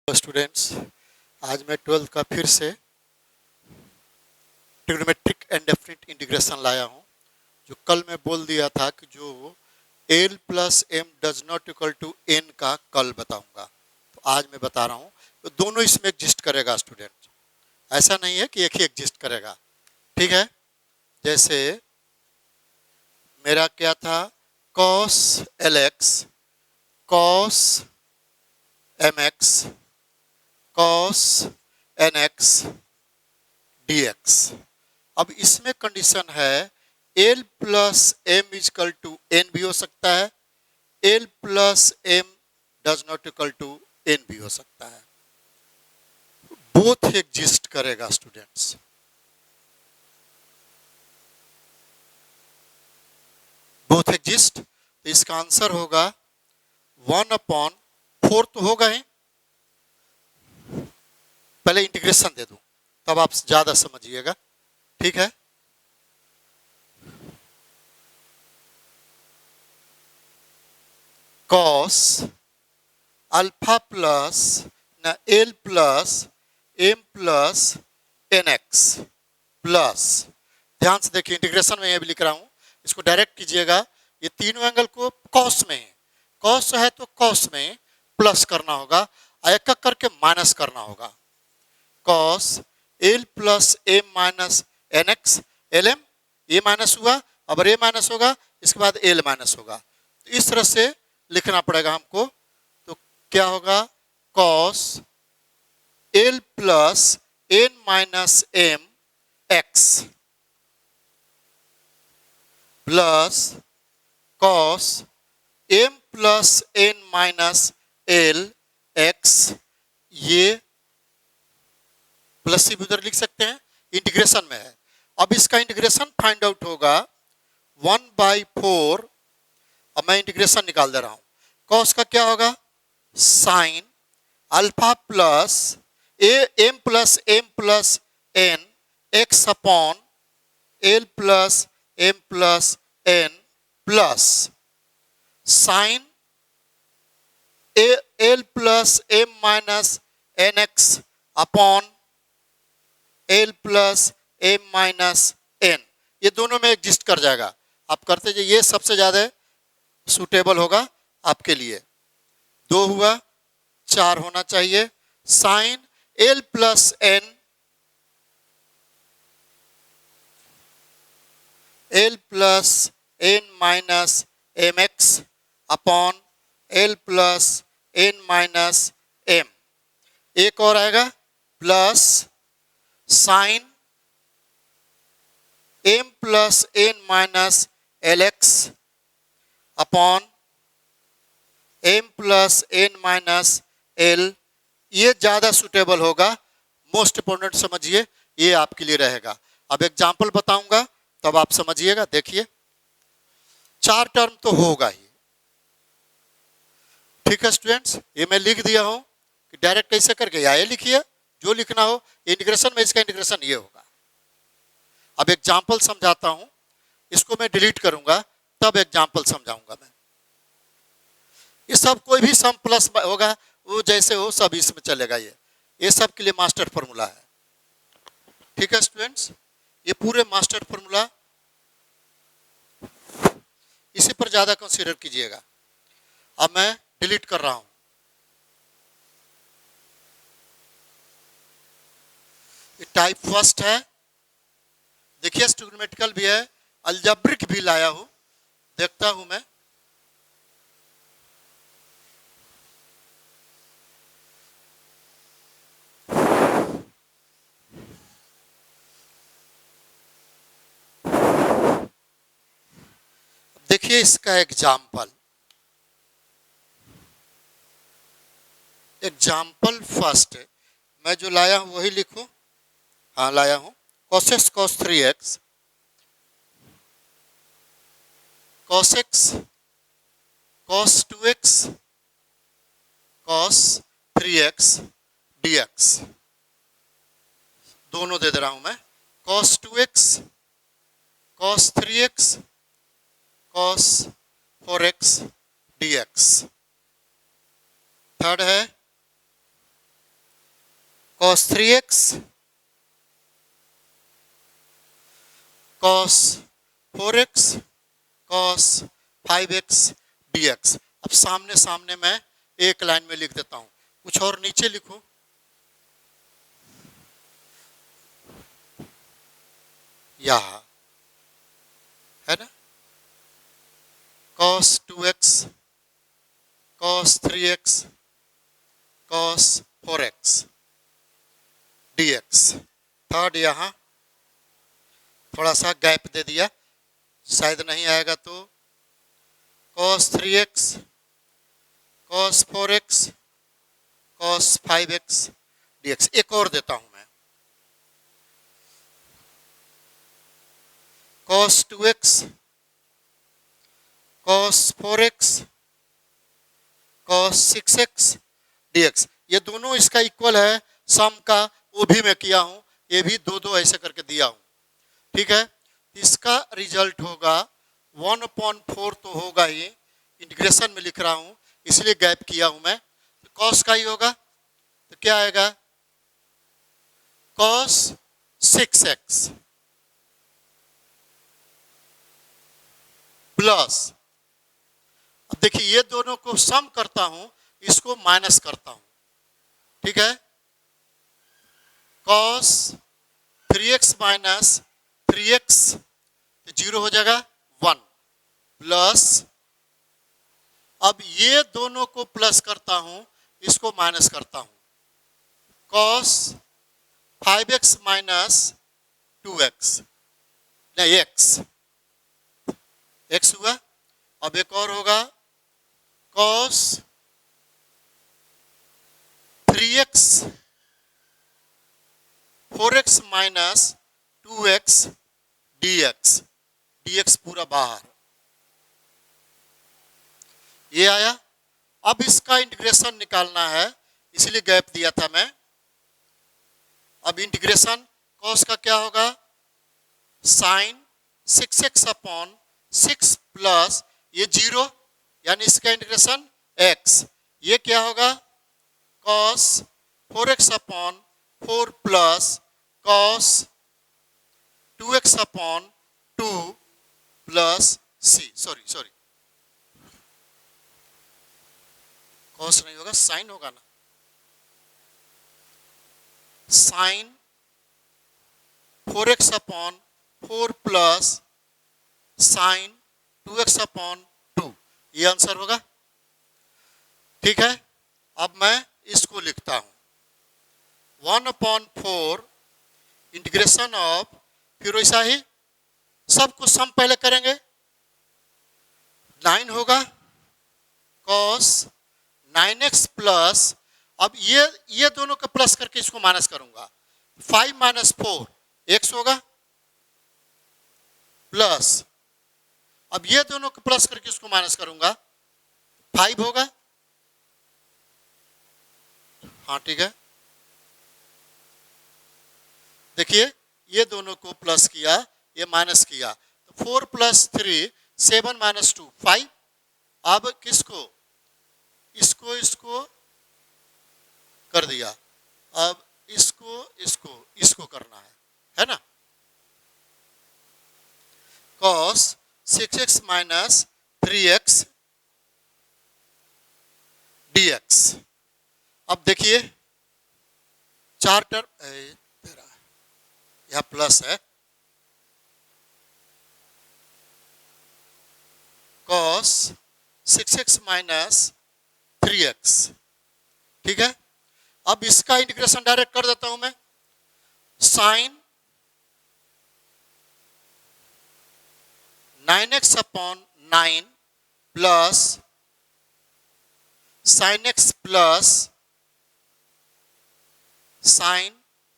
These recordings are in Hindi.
स्टूडेंट्स, आज मैं 12th का फिर से ट्रिग्नोमेट्रिक एंड डेफिनिट इंटीग्रेशन लाया हूं। जो कल मैं बोल दिया था कि जो L plus M does not equal to N का कल बताऊंगा, तो आज मैं बता रहा हूं। तो दोनों इसमें एग्जिस्ट करेगा स्टूडेंट, ऐसा नहीं है कि एक ही एग्जिस्ट करेगा। ठीक है, जैसे मेरा क्या था, cos L X, cos M X, cos N X D X. अब इसमें कंडीशन है L plus M is equal to N भी हो सकता है, L plus M does not equal to N भी हो सकता है। बोथ एग्जिस्ट करेगा स्टूडेंट्स। बोथ एग्जिस्ट, तो इसका आंसर होगा 1/4 तो होगा ही। पहले इंटीग्रेशन दे दूं तब आप ज्यादा समझिएगा। ठीक है, कॉस अल्फा प्लस न L plus M plus N X plus, ध्यान से देखिए इंटीग्रेशन में ये भी लिख रहा हूं, इसको डायरेक्ट कीजिएगा। ये तीनों एंगल को कॉस में, कॉस है तो कॉस में प्लस करना होगा, एक एक करके माइनस करना होगा। Cos L plus M minus N X L M, ये माइनस हुआ, अब ये माइनस होगा, इसके बाद एल माइनस होगा। तो इस तरह से लिखना पड़ेगा हमको। तो क्या होगा, cos L plus N minus M X plus cos M plus N minus L X, ये प्लस सी उधर लिख सकते हैं, इंटीग्रेशन में है। अब इसका इंटीग्रेशन फाइंड आउट होगा 1/4। अब मैं इंटीग्रेशन निकाल दे रहा हूं। कॉस का क्या होगा, sine alpha plus M plus N X upon L plus M plus N plus sine L plus M minus N X upon L plus M minus N. ये दोनों में एग्जिस्ट कर जाएगा। आप करते जाइए, ये सबसे ज्यादा सूटेबल होगा आपके लिए। 2 हुआ, 4 होना चाहिए। Sine L plus N L plus N minus M X upon L plus N minus M. एक और आएगा plus sine M plus N minus L X upon M plus N minus L. ये ज्यादा सुटेबल होगा, मोस्ट इंपोर्टेंट समझिए, ये आपके लिए रहेगा। अब एग्जाम्पल बताऊंगा तब आप समझिएगा। देखिए 4 टर्म तो होगा ही। ठीक है स्टूडेंट्स, ये मैं लिख दिया हूं कि डायरेक्ट कैसे करके, या ये लिखिए जो लिखना हो। इंटीग्रेशन में इसका इंटीग्रेशन ये होगा। अब एग्जाम्पल समझाता हूं, इसको मैं डिलीट करूंगा तब एग्जाम्पल समझाऊंगा मैं। ये सब कोई भी सम प्लस होगा, वो जैसे हो सब इसमें चलेगा। ये सब के लिए मास्टर फॉर्मूला है। ठीक है स्टूडेंट्स, ये पूरे मास्टर फॉर्मूला, इसी पर ज्यादा कंसीडर कीजिएगा। अब मैं डिलीट कर रहा हूं। ये टाइप फर्स्ट है। देखिए ट्रिग्नोमेट्रिकल भी है, अलजेब्रिक भी लाया हूं, देखता हूं मैं। देखिए इसका एग्जाम्पल, एग्जाम्पल फर्स्ट मैं जो लाया हूं वही लिखूं। हाँ लाया हूं, cos cos 3x cos x cos 2x cos 3x dx। दोनों दे रहा हूं मैं, cos 2x cos 3x cos 4x dx। Third है cos 3x, cos 4x, cos 5x dx। अब सामने सामने मैं एक लाइन में लिख देता हूं, कुछ और नीचे लिखूं, यहां है ना, cos 2x, cos 3x, cos 4x dx। Third यहां थोड़ा सा गैप दे दिया, शायद नहीं आएगा तो cos 3x, cos 4x, cos 5x dx। एक और देता हूं मैं, cos 2x, cos 4x, cos 6x dx। ये दोनों इसका इक्वल है, सम का वो भी मैं किया हूं, ये भी दो दो ऐसे करके दिया हूं, ठीक है। इसका रिजल्ट होगा 1/4 तो होगा ही, इंटीग्रेशन में लिख रहा हूं इसलिए गैप किया हूं मैं, तो कॉस का ही होगा, तो क्या आएगा cos 6x प्लस, अब देखिए ये दोनों को सम करता हूं, इसको माइनस करता हूं, ठीक है, cos 3x माइनस 3x तो 0 हो जाएगा 1 प्लस, अब ये दोनों को प्लस करता हूं, इसको माइनस करता हूं, cos 5x माइनस 2x, नहीं x हुआ। अब एक और होगा cos 3x 4x minus 2x dx, dx पूरा बाहर, ये आया। अब इसका इंटीग्रेशन निकालना है, इसलिए गैप दिया था मैं। अब इंटीग्रेशन cos का क्या होगा, sin 6x अपॉन 6 प्लस ये 0, यानी इसका इंटीग्रेशन x, ये क्या होगा cos 4x upon 4 plus cos 2x upon 2 plus c, sorry cos नहीं होगा, sin होगा ना, sin 4x upon 4 plus sin 2x upon 2, ये आंसर होगा, ठीक है। अब मैं इसको लिखता हूं 1/4 इंटीग्रेशन ऑफ, फिर वैसा ही सब कुछ सम पहले करेंगे, 9 होगा cos 9x प्लस, अब ये दोनों का प्लस करके इसको माइनस करूंगा, 5 माइनस 4 x होगा प्लस, अब ये दोनों को प्लस करके इसको माइनस करूंगा 5 होगा, हाँ ठीक है। देखिए ये दोनों को प्लस किया, ये माइनस किया, तो 4 प्लस 3 7 माइनस 2 5। अब किसको, इसको कर दिया, अब इसको करना है ना, cos 6x minus 3x dx। अब देखिए चार टर्म, यह प्लस है, cos 6x माइनस 3x, ठीक है। अब इसका इंटीग्रेशन डायरेक्ट कर देता हूं मैं, sin 9x upon 9 plus sin x plus sin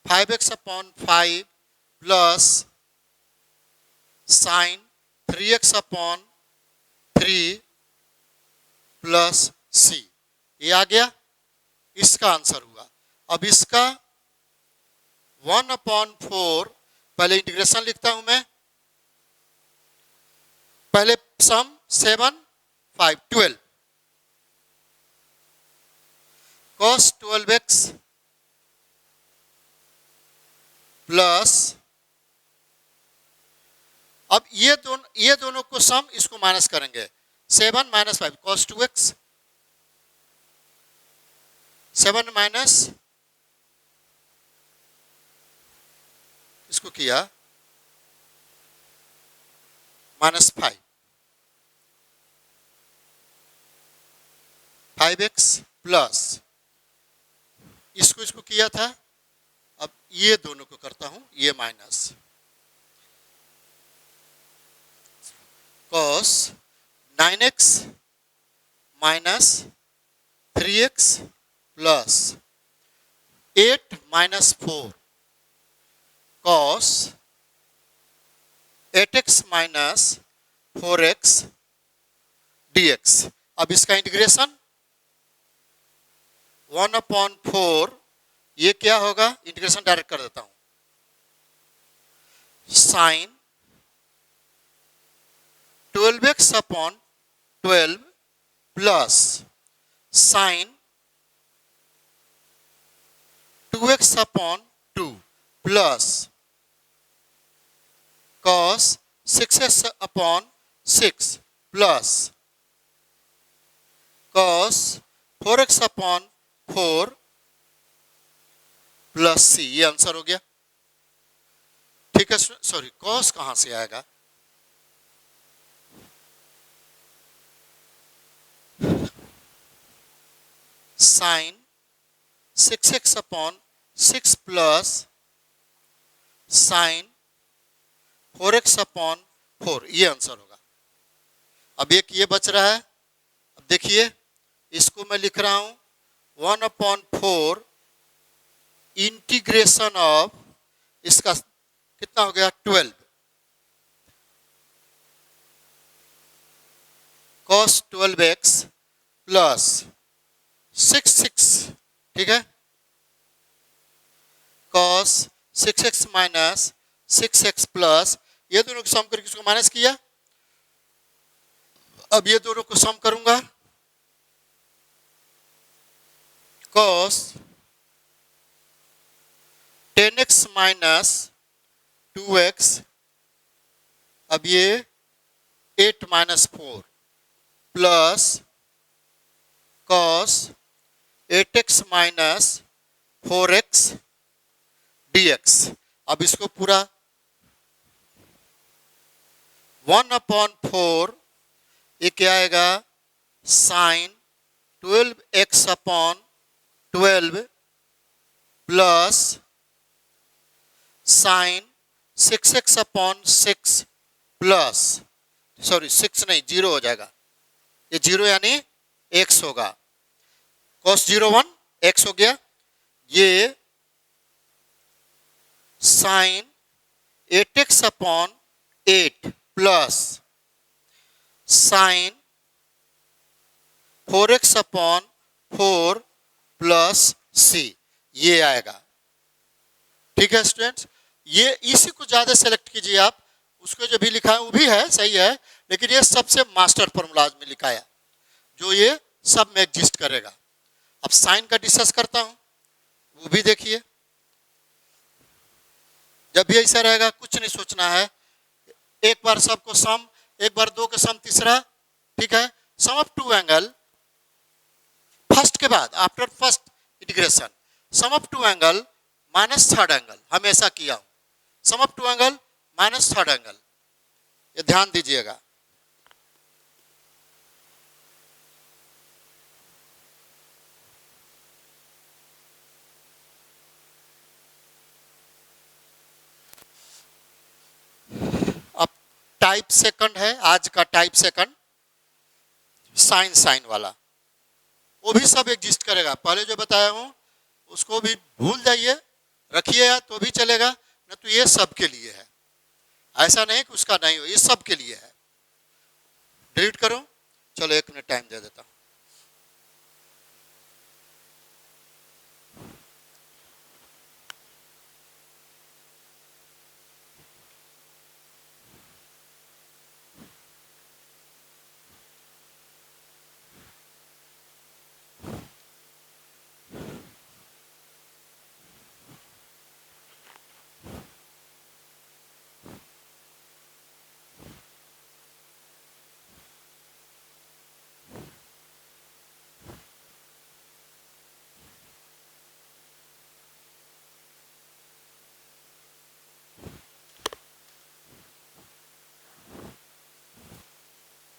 5x upon 5 plus sin 3x upon 3 plus c, ये आ गया, इसका आंसर हुआ। अब इसका 1/4, पहले इंटीग्रेशन लिखता हूं मैं, पहले सम 7 5 12 cos 12x प्लस, अब ये दोनों को सम, इसको माइनस करेंगे, 7 माइनस 5 cos 2x, 7 माइनस, इसको किया माइनस 5x प्लस, इसको किया था, अब ये दोनों को करता हूं, ये minus cos 9x minus 3x plus 8 minus 4 cos 8x minus 4x dx। अब इसका इंटीग्रेशन 1/4, ये क्या होगा, इंटीग्रेशन डायरेक्ट कर देता हूं, sine 12x upon 12 plus sine 2x upon 2 plus cos 6x upon 6 plus cos 4x upon 4 plus सी, ये आंसर हो गया। ठीक है, सॉरी cos कहां से आएगा, sine 6x upon 6 plus sine 4x upon 4, ये आंसर होगा। अब एक ये बच रहा है, अब देखिए इसको मैं लिख रहा हूं 1/4 इंटीग्रेशन ऑफ, इसका कितना हो गया 12 cos 12x प्लस 6, ठीक है, cos 6x minus 6x plus, ये दोनों को सम करके इसको माइनस किया, अब ये दोनों को सम करूंगा, cos 10x माइनस 2x, अब ये 8 minus 4 plus cos 8x minus 4x dx। अब इसको पूरा 1/4, ये क्या आएगा, sine 12x upon 12 plus sine 6x upon 6 plus, sorry 6 नहीं, 0 हो जाएगा, ये 0 यानी x होगा, cos 01 x हो गया, ये sine 8x upon 8 plus sine 4x upon 4 plus सी, ये आएगा। ठीक है स्टूडेंट्स, ये इसी को ज्यादा सेलेक्ट कीजिए आप, उसको जो भी लिखा है वो भी है, सही है, लेकिन ये सबसे मास्टर फॉर्मूलाज में लिखा है, जो ये सब में एग्जिस्ट करेगा। अब साइन का डिस्कस करता हूं, वो भी देखिए, जब भी ऐसा रहेगा कुछ नहीं सोचना है, एक बार सबको सम, एक बार दो के सम तीसरा, ठीक है, sum of two angle first के बाद, after first integration, sum of two angle minus third angle, हमेशा किया हूं, sum of two angle minus third angle, ये ध्यान दीजिएगा। अब टाइप सेकंड है, आज का टाइप सेकंड साइन साइन वाला, वो भी सब एग्जिस्ट करेगा, पहले जो बताया हूं उसको भी भूल जाइए, रखिए तो भी चलेगा, न तो ये सब के लिए है, ऐसा नहीं कि उसका नहीं हो, ये सब के लिए है। डिलीट करो, चलो 1 मिनट टाइम दे देता हूं।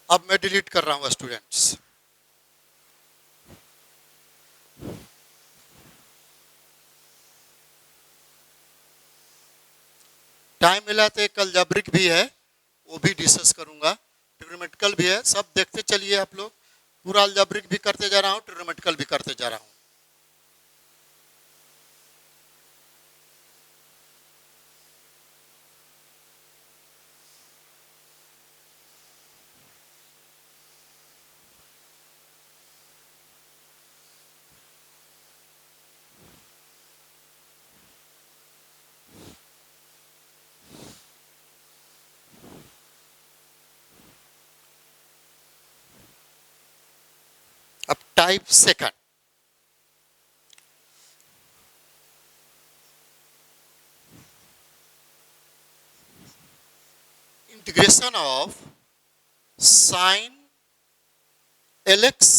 अब मैं डिलीट कर रहा हूँ स्टूडेंट्स। टाइम मिला तो एक अलजेब्रिक भी है, वो भी डिस्कस करूंगा, ट्रिग्नोमेट्रिकल भी है, सब देखते चलिए आप लोग। पूरा अलजेब्रिक भी करते जा रहा हूँ, ट्रिग्नोमेट्रिकल भी करते जा रहा हूँ। अब type second, integration of sine L X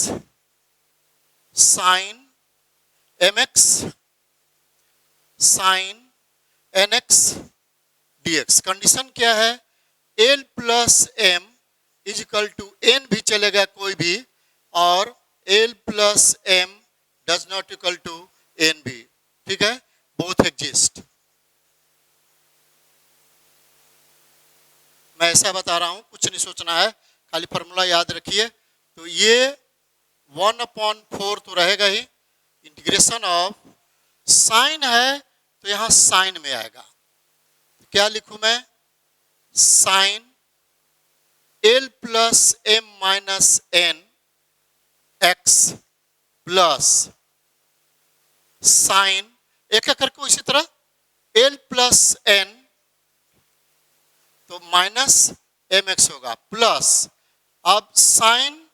sine M X sine N X D X. Condition क्या है? L plus M is equal to N भी चलेगा कोई भी, और L plus M does not equal to N भी। ठीक है, बोथ एग्जिस्ट। मैं ऐसा बता रहा हूं, कुछ नहीं सोचना है, खाली फॉर्मूला याद रखिए। तो ये 1/4 तो रहेगा ही। इंटीग्रेशन ऑफ साइन है तो यहां साइन में आएगा, क्या लिखूं मैं? Sine L plus M minus N X plus sine एक एक करके इसी तरह एल प्लस एन तो माइनस एम एक्स होगा प्लस, अब sine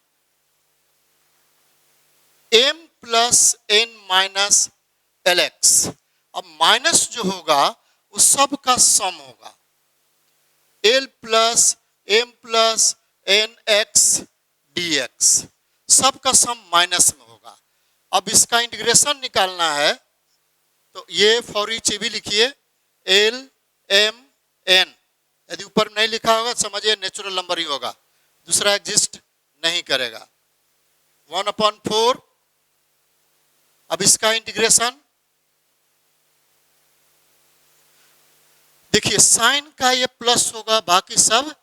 M plus N minus L X. अब माइनस जो होगा उस सब का सम होगा, L plus M plus N X D X, सब का सम माइनस में होगा। अब इसका इंटीग्रेशन निकालना है, तो ये फॉर ईच भी लिखिए, एल एम एन। यदि ऊपर नहीं लिखा होगा समझिए नेचुरल नंबर ही होगा, दूसरा एग्जिस्ट नहीं करेगा। 1/4। अब इसका इंटीग्रेशन देखिए, साइन का ये प्लस होगा, बाकी सब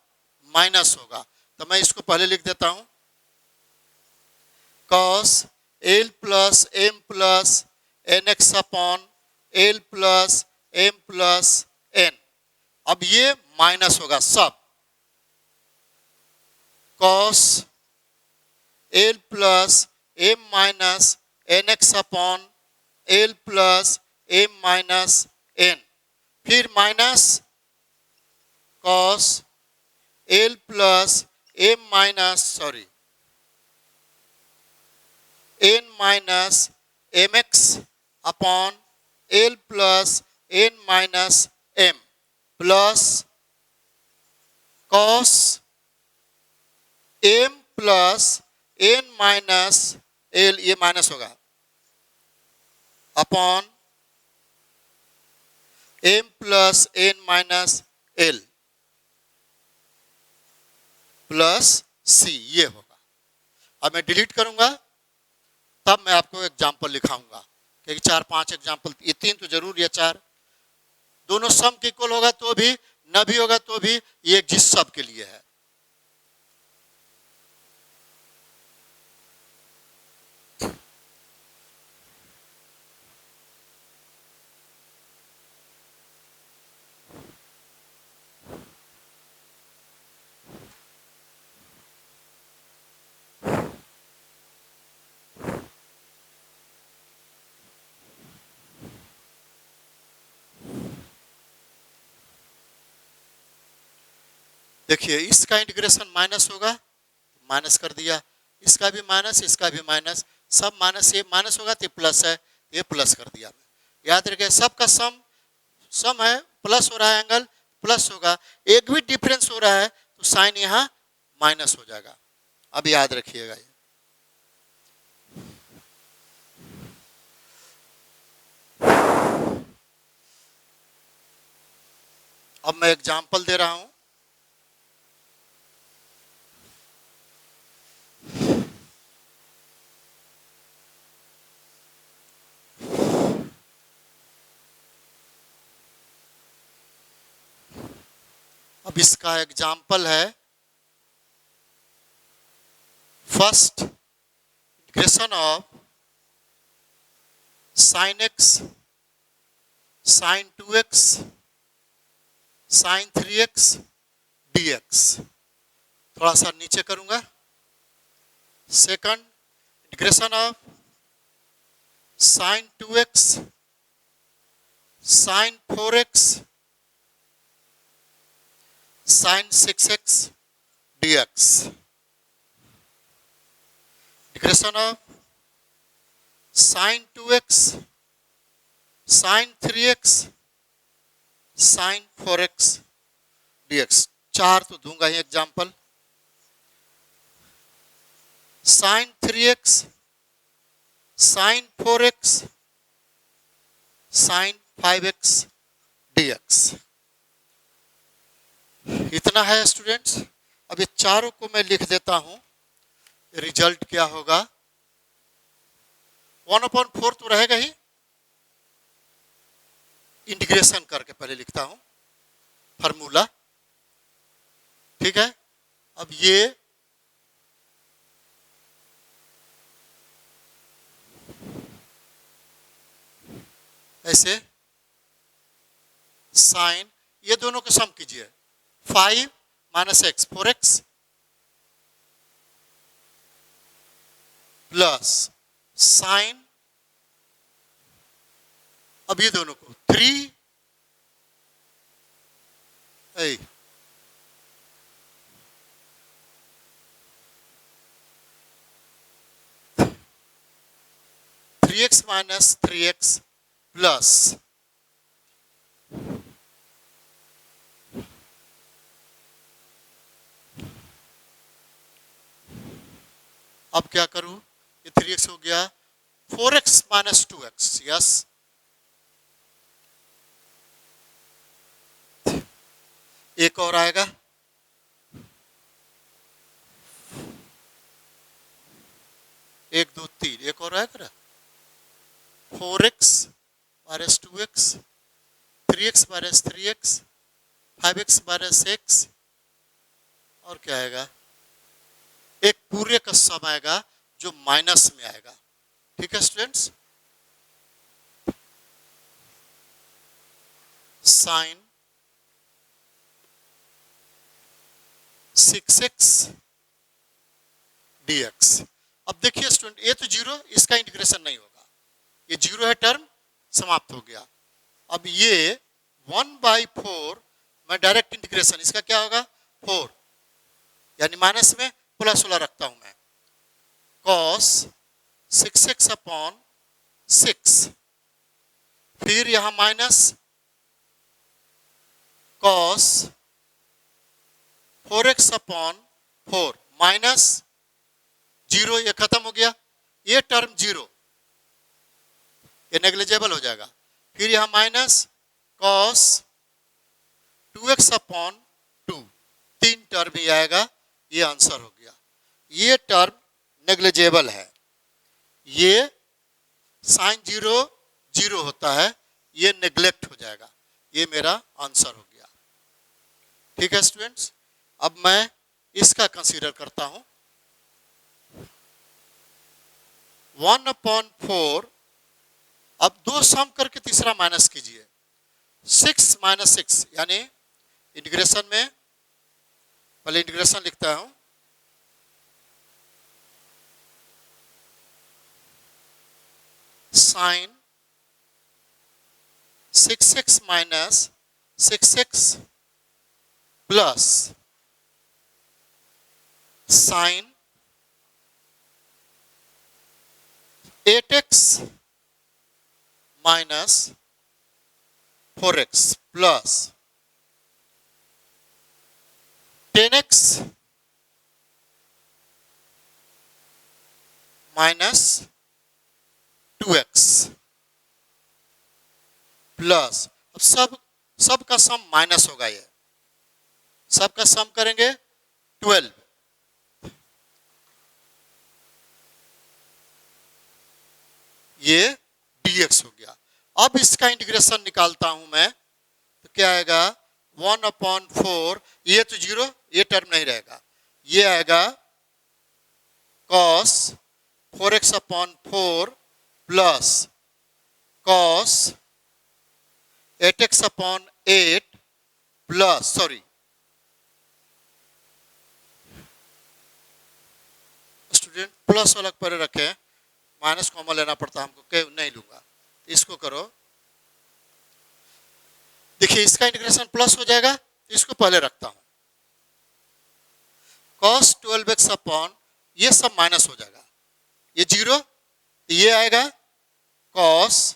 माइनस होगा, तो मैं इसको पहले लिख देता हूं, cos L plus M plus N X upon L plus M plus N. अब ये माइनस होगा सब, cos L plus M minus N X upon L plus M minus N, फिर minus cos L plus M minus N minus M X upon L plus N minus M plus cos M plus N minus L, ये माइनस होगा, upon M plus N minus L plus सी, ये होगा। अब मैं डिलीट करूंगा, तब मैं आपको एग्जाम्पल लिखाऊंगा, क्योंकि 4-5 एग्जाम्पल, ये 3 तो जरूर, या 4, दोनों सम के इक्वल होगा तो भी, न भी होगा तो भी, ये जिस सब के लिए है। देखिए, इसका इंटीग्रेशन माइनस होगा, माइनस कर दिया, इसका भी माइनस, इसका भी माइनस, सब माइनस, ये माइनस होगा तो प्लस है, ये प्लस कर दिया। याद रखिए, सबका सम है, प्लस हो रहा है, एंगल प्लस होगा, एक भी डिफरेंस हो रहा है तो साइन यहाँ माइनस हो जाएगा। अब याद रखिएगा ये। अब मैं एग्जाम्पल दे रहा हूं, अब इसका एग्जाम्पल है first integration of sine X sine 2x sine 3x dx। थोड़ा सा नीचे करूंगा। Second integration of sine 2x sine 4x sine 6x dx। Integration of sine 2x sine 3x sine 4x dx। चार तो दूंगा ही example. Sine 3x sine 4x sine 5x dx। इतना है स्टूडेंट्स। अब ये चारों को मैं लिख देता हूं। रिजल्ट क्या होगा? 1/4 तो रहेगा ही। इंटीग्रेशन करके पहले लिखता हूं फार्मूला। ठीक है। अब ये ऐसे साइन, ये दोनों को सम कीजिए। 5 minus x 4x plus sign, अब ये दोनों को 3 3x माइनस 3x प्लस अब क्या करूं? ये 3x हो गया। 4x minus 2x, yes. एक और आएगा। एक दो तीन, एक और आएगा ना। 4x minus 2x 3x minus 3x 5x minus x, और क्या आएगा? एक पूरे का सम आएगा जो माइनस में आएगा। ठीक है स्टूडेंट्स। Sign 6x dx। अब देखिए स्टूडेंट, ये तो जीरो, इसका इंटीग्रेशन नहीं होगा। ये जीरो है, टर्म समाप्त हो गया। अब ये 1/4 मैं डायरेक्ट इंटीग्रेशन, इसका क्या होगा? 4, यानी माइनस में प्लस वाला रखता हूं मैं। cos 6x अपॉन 6, फिर यहां minus cos 4x upon 4 minus 0, ये खत्म हो गया। ये टर्म 0, ये नेग्लिजिबल हो जाएगा। फिर यहां minus cos 2x upon 2, 3 term ही आएगा। ये आंसर हो गया। ये टर्म नेग्लिजिबल है। ये साइन 0 0 होता है, ये नेग्लेक्ट हो जाएगा। ये मेरा आंसर हो गया। ठीक है स्टूडेंट्स। अब मैं इसका कंसीडर करता हूं। 1/4, अब दो सम करके तीसरा माइनस कीजिए। 6 माइनस 6, यानी इंटीग्रेशन में पहले इंटीग्रेशन लिखता हूं। Sine 6x minus 6x plus sine 8x minus 4x plus 10x minus 2x plus, अब सब का सम माइनस होगा। ये सब का सम करेंगे 12, ये dx हो गया। अब इसका इंटीग्रेशन निकालता हूं मैं, तो क्या आएगा? 1/4, ये तो 0, ये टर्म नहीं रहेगा, ये आएगा cos 4x/4 plus cos 8x/8 plus, sorry student plus वाला पहले रखे, माइनस कॉमन लेना पड़ता हमको, के नहीं लूंगा, इसको करो। देखिए इसका इंटीग्रेशन प्लस हो जाएगा, इसको पहले रखता हूं, cos 12x/, ये सब माइनस हो जाएगा, ये 0, ये आएगा cos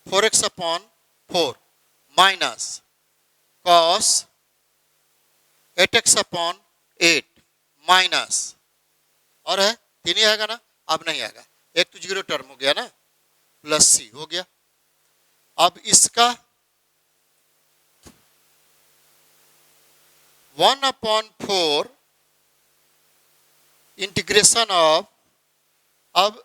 4x/4 minus cos 8x/8 minus, और है 3 ही आएगा ना, अब नहीं आएगा, एक तो 0 टर्म हो गया ना, प्लस c हो गया। अब इसका 1/4 इंटीग्रेशन ऑफ, अब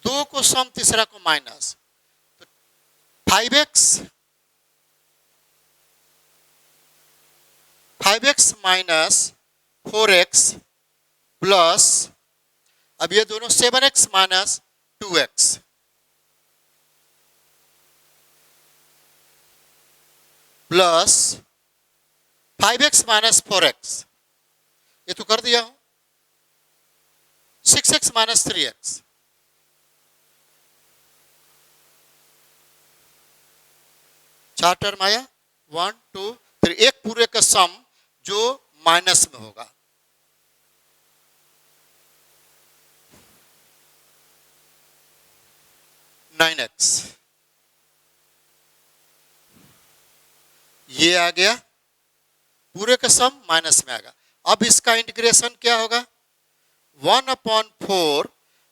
2 को सम, तीसरा को माइनस, तो 5x माइनस 4x प्लस, अब ये दोनों 7x minus 2x plus 5x minus 4x, ये तो कर दिया हूं, 6x माइनस 3x, चार टर्म आया, 1 2 3, एक पूरे का सम जो माइनस में होगा, नाइन एक्स, ये आ गया, पूरे का सम माइनस में आएगा। अब इसका इंटीग्रेशन क्या होगा, 1/4,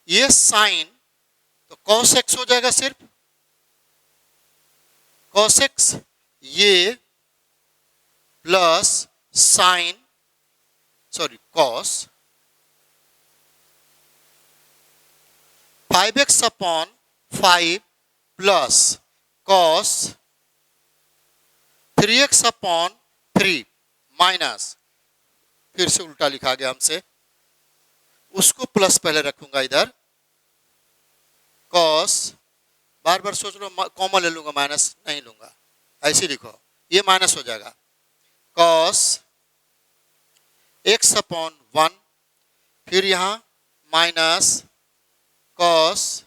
ये साइन तो cos x हो जाएगा, सिर्फ cos x, ये plus sign, sorry cos 5x/5 plus cos 3x/3 minus, फिर से उल्टा लिखा गया हमसे, उसको प्लस पहले रखूंगा इधर, cos, बार बार सोच लो कॉमन ले लूंगा, माइनस नहीं लूंगा, ऐसे लिखो, ये माइनस हो जाएगा, cos x/1, फिर यहां minus cos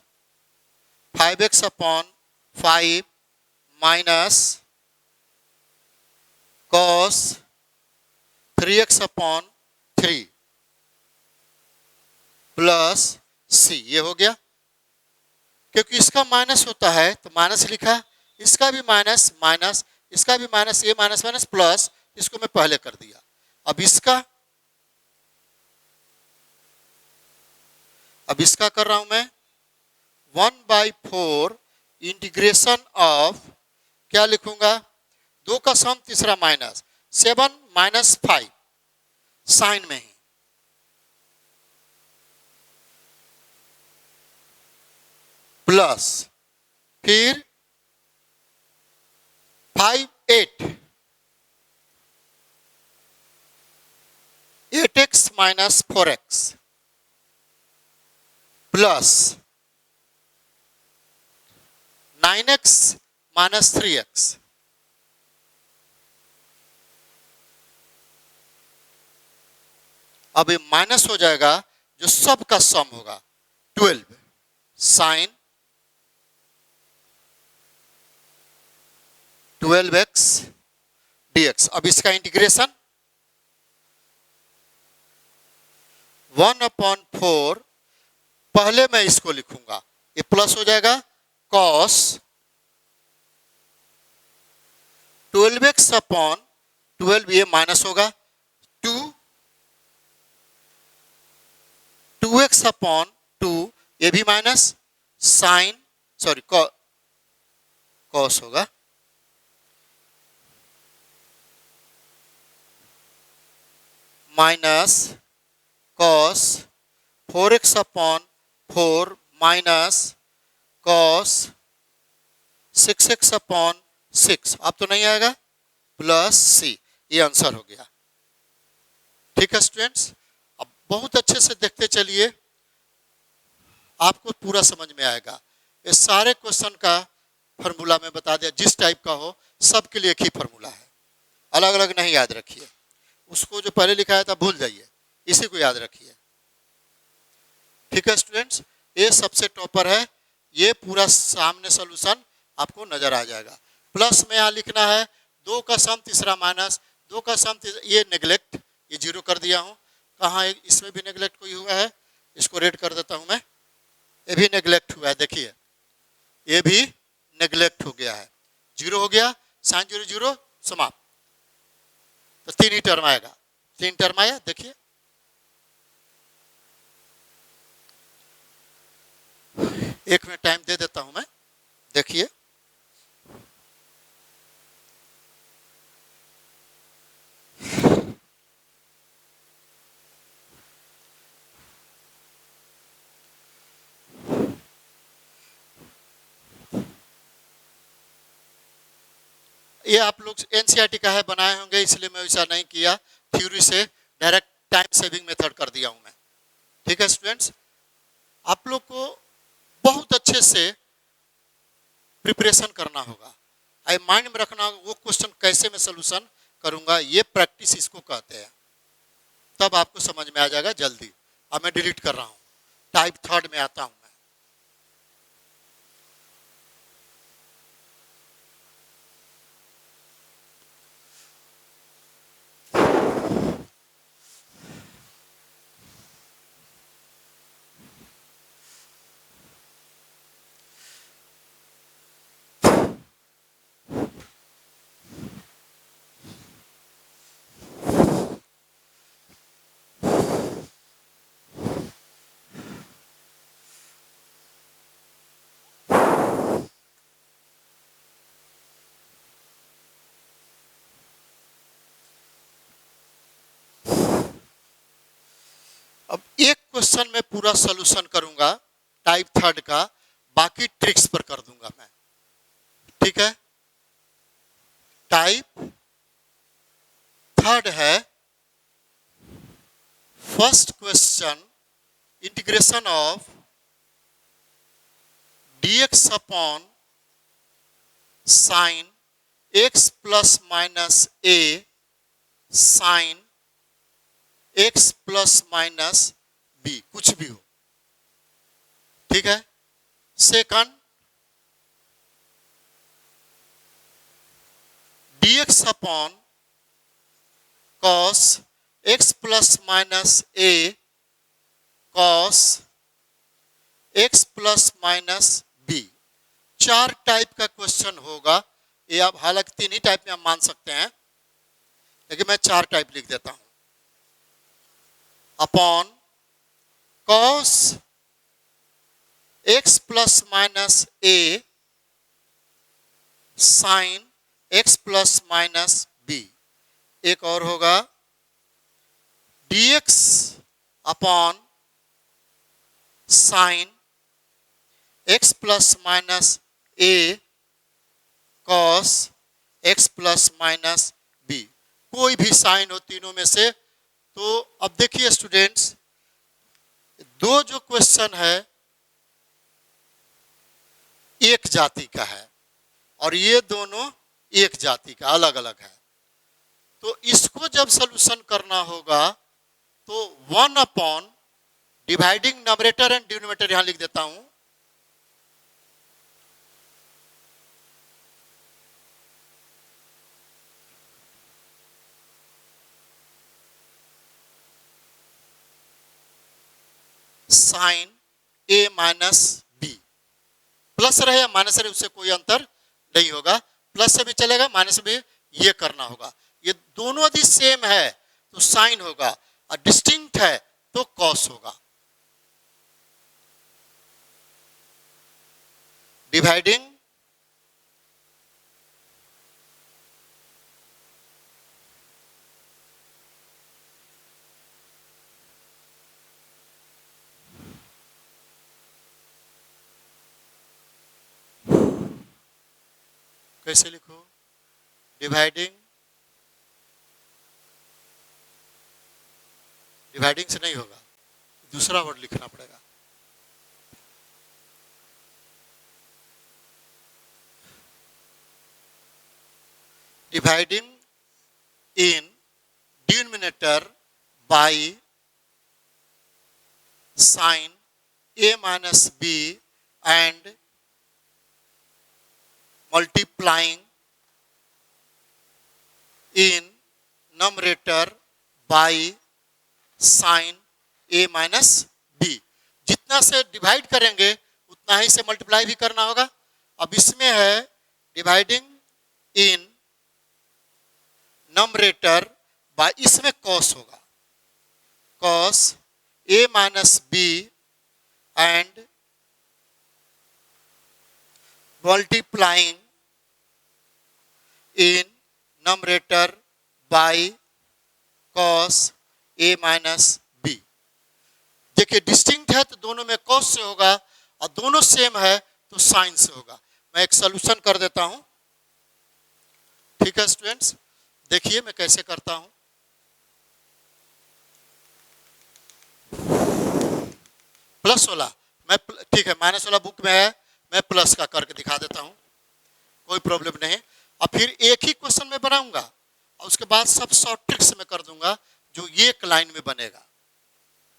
5x/5 minus cos 3x/3 plus c, ये हो गया, क्योंकि इसका माइनस होता है तो माइनस लिखा, इसका भी माइनस माइनस, इसका भी माइनस, ये माइनस माइनस प्लस, इसको मैं पहले कर दिया। अब इसका कर रहा हूं मैं, 1/4 इंटीग्रेशन ऑफ, क्या लिखूंगा, 2 का सम, तीसरा माइनस, 7 माइनस 5 साइन में ही, प्लस फिर 5 8x minus 4x plus 9x minus 3x, अब ये माइनस हो जाएगा, जो सब का सम होगा 12 साइन 12x dx। अब इसका इंटीग्रेशन 1/4, पहले मैं इसको लिखूंगा, ये प्लस हो जाएगा, cos 12x/12, ये माइनस होगा, 2x/2, ये भी माइनस, साइन, सॉरी cos होगा, minus cos 4x/4 minus cos 6x/4 6, अब तो नहीं आएगा, प्लस सी, ये आंसर हो गया। ठीक है स्टूडेंट्स, अब बहुत अच्छे से देखते चलिए, आपको पूरा समझ में आएगा। ये सारे क्वेश्चन का फॉर्मूला में बता दिया, जिस टाइप का हो सबके लिए एक ही फॉर्मूला है, अलग अलग नहीं याद रखिए। उसको जो पहले लिखाया था भूल जाइए, इसी को याद रखिए। ठीक है स्टूडेंट्स, ये सबसे टॉपर है, ये पूरा सामने सॉल्यूशन आपको नजर आ जाएगा। प्लस में यहाँ लिखना है 2 का सम तीसरा माइनस 2 का सम ये नेग्लेक्ट, ये 0 कर दिया हूँ। कहाँ इसमें भी नेग्लेक्ट कोई हुआ है, इसको रेड कर देता हूँ मैं, ये भी नेग्लेक्ट हुआ है, देखिए ये भी नेग्लेक्ट हो गया है, 0 हो गया, साइन 0 0 समाप्त। तो 3 ही टर्म आएगा, 3 टर्म आया, देखिए एक मिनट टाइम दे देता हूं मैं, देखिए ये आप लोग एनसीईआरटी का है बनाए होंगे, इसलिए मैं वैसा नहीं किया, थ्योरी से डायरेक्ट टाइम सेविंग मेथड कर दिया हूं मैं। ठीक है स्टूडेंट्स, आप लोग को बहुत अच्छे से प्रिपरेशन करना होगा, आई माइंड में रखना होगा वो क्वेश्चन कैसे मैं सोल्यूशन करूंगा, ये प्रैक्टिस इसको कहते हैं, तब आपको समझ में आ जाएगा जल्दी। अब मैं डिलीट कर रहा हूं, टाइप 3 में आता हूं। अब एक क्वेश्चन में पूरा सॉल्यूशन करूंगा टाइप 3 का, बाकी ट्रिक्स पर कर दूंगा मैं। ठीक है, टाइप 3 है, first question integration of dx upon sine x plus minus a sine x plus minus b, कुछ भी हो। ठीक है, second dx upon cos x plus minus a cos x plus minus b, 4 type का क्वेश्चन होगा ये। आप हालांकि 3 ही टाइप में आप मान सकते हैं, लेकिन मैं 4 टाइप लिख देता हूं। Upon cos x plus minus a sine x plus minus b, एक और होगा dx upon sine x plus minus a cos x plus minus b, कोई भी साइन हो तीनों में से। तो अब देखिए स्टूडेंट्स, दो जो क्वेश्चन है एक जाति का है और ये दोनों एक जाति का अलग अलग है, तो इसको जब सॉल्यूशन करना होगा तो 1 upon dividing numerator and denominator यहां लिख देता हूं, sine a minus B, plus रहे या माइनस रहे उससे कोई अंतर नहीं होगा, प्लस से भी चलेगा माइनस से भी ये करना होगा। ये दोनों यदि सेम है तो साइन होगा और डिस्टिंक्ट है तो कॉस होगा। डिवाइडिंग कैसे लिखो, डिवाइडिंग, डिवाइडिंग से नहीं होगा, दूसरा वर्ड लिखना पड़ेगा। Dividing in denominator by sine a minus b and multiplying in numerator by sin a minus b। जितना से डिवाइड करेंगे उतना ही से मल्टीप्लाई भी करना होगा। अब इसमें है डिवाइडिंग इन नमरेटर बाय, इसमें कॉस होगा, cos a minus B and multiplying in numerator by cos a minus B. देखिए डिस्टिंक्ट है तो दोनों में कॉस से होगा, और दोनों सेम है तो साइन से होगा। मैं एक सॉल्यूशन कर देता हूं, ठीक है स्टूडेंट्स, देखिए मैं कैसे करता हूं। प्लस वाला मैं, ठीक है माइनस वाला बुक में है, मैं प्लस का करके दिखा देता हूं, कोई प्रॉब्लम नहीं। और फिर एक ही क्वेश्चन में बनाऊंगा और उसके बाद सब शॉर्ट ट्रिक्स में कर दूंगा जो ये एक लाइन में बनेगा,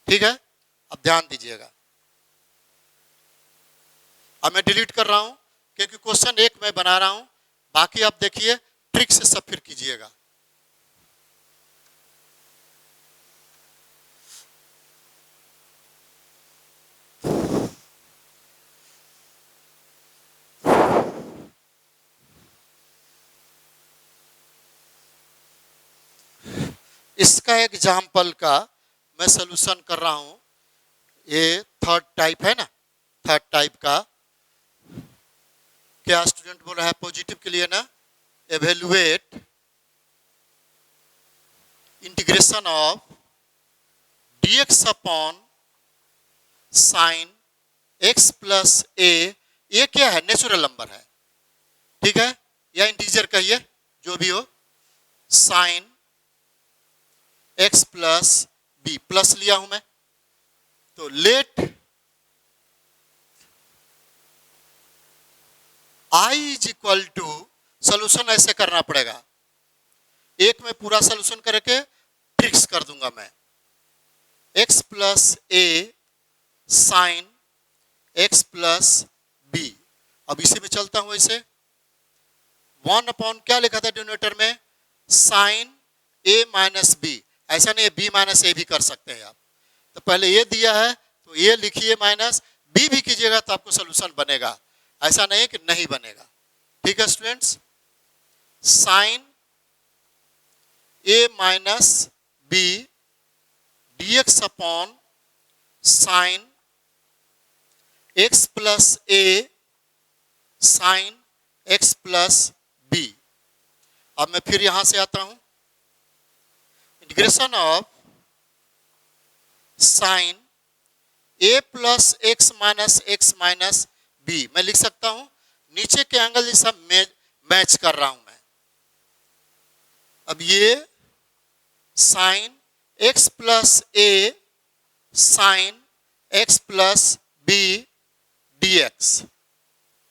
ठीक है। अब ध्यान दीजिएगा, अब मैं डिलीट कर रहा हूं क्योंकि क्वेश्चन एक मैं बना रहा हूं, बाकी आप देखिए ट्रिक से सब फिर कीजिएगा। इसका एग्जाम्पल का मैं सॉल्यूशन कर रहा हूं, ये थर्ड टाइप है ना, थर्ड टाइप का क्या स्टूडेंट बोल रहा है पॉजिटिव के लिए ना, evaluate integration of dx upon sine x plus A. ये क्या है, नेचुरल नंबर है, ठीक है, या इंटीजर कहिए जो भी हो, sine x plus B, plus लिया हूं मैं, तो let i is equal to, solution ऐसे करना पड़ेगा, एक में पूरा सोल्यूशन करके ट्रिक्स कर दूंगा मैं, x प्लस ए साइन x प्लस बी। अब इसी में चलता हूं, ऐसे 1 अपॉन क्या लिखा था डिनोमिनेटर में, साइन a माइनस बी, ऐसा नहीं है b माइनस ए भी कर सकते हैं आप, तो पहले ये दिया है तो ये लिखिए माइनस बी भी कीजिएगा तो आपको सोल्यूशन बनेगा, ऐसा नहीं है कि नहीं बनेगा, ठीक है students. Sine a minus B dx upon sine x plus A sine x plus B. अब मैं फिर यहां से आता हूं, integration of sine a plus x minus B, मैं लिख सकता हूं नीचे के एंगल ये सब मैच कर रहा हूं मैं। अब ये साइन x प्लस ए sine x plus B dx,